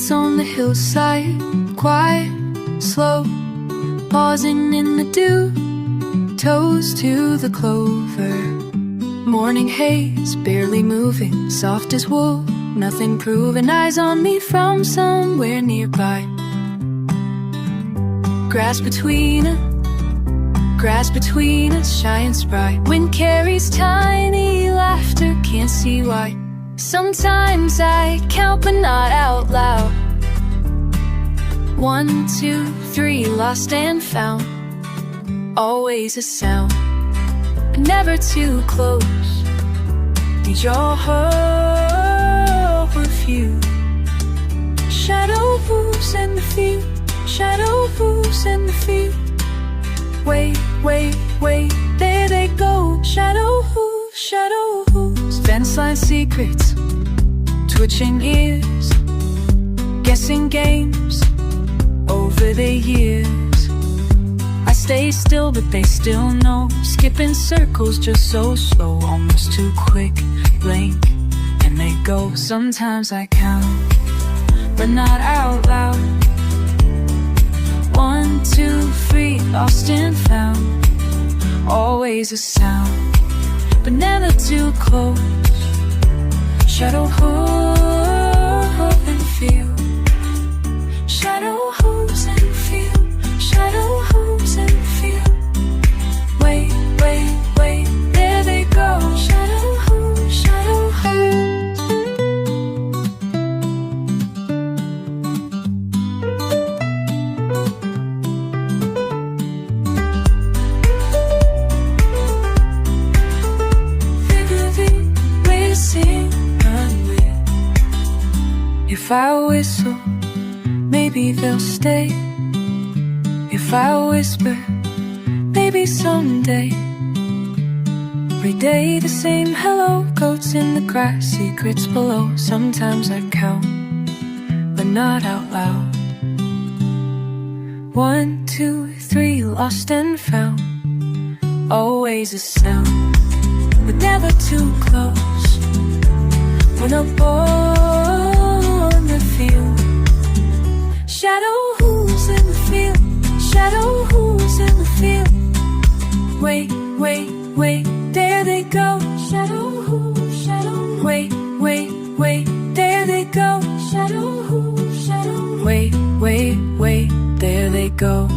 bleats on the hillside, quiet, slow, pausing in the dew, toes to the clover. Morning haze, barely moving, soft as wool, nothing proven, eyes on me from somewhere nearby. Grass between us shines bright. Wind carries tiny laughter, can't see why. Sometimes I count but not out loud. 1, 2, 3, lost and found. Always a sound, but never too close. Need your perfume. Shadow moves in the field, shadow moves in the field. Wait, wait, wait, there they go. Shadow hooves, shadow hooves. Fence line secrets, twitching ears, guessing games over the years. I stay still but they still know, skipping circles just so slow, almost too quick. Blink and they go. Sometimes I count but not out loud. 1, 2, 3, lost and found. Always a sound, but never too close. Shadow hooves in the field, shadow hooves in the field, shadow hooves in the field. Wait, wait, wait, there they go. Shadow hooves, shadow hooves. If I whistle, maybe they'll stay. If I whisper, maybe someday. Every day the same hello, goats in the grass, secrets below. Sometimes I count, but not out loud. 1, 2, 3, lost and found. Always a sound, but never too close. When a on the field, shadow hooves in the field, shadow hooves in the field. Wait, wait, wait, there they go. Shadow hooves, shadow. Wait, wait, wait, there they go. Shadow hooves, shadow. Wait, wait, wait, there they go.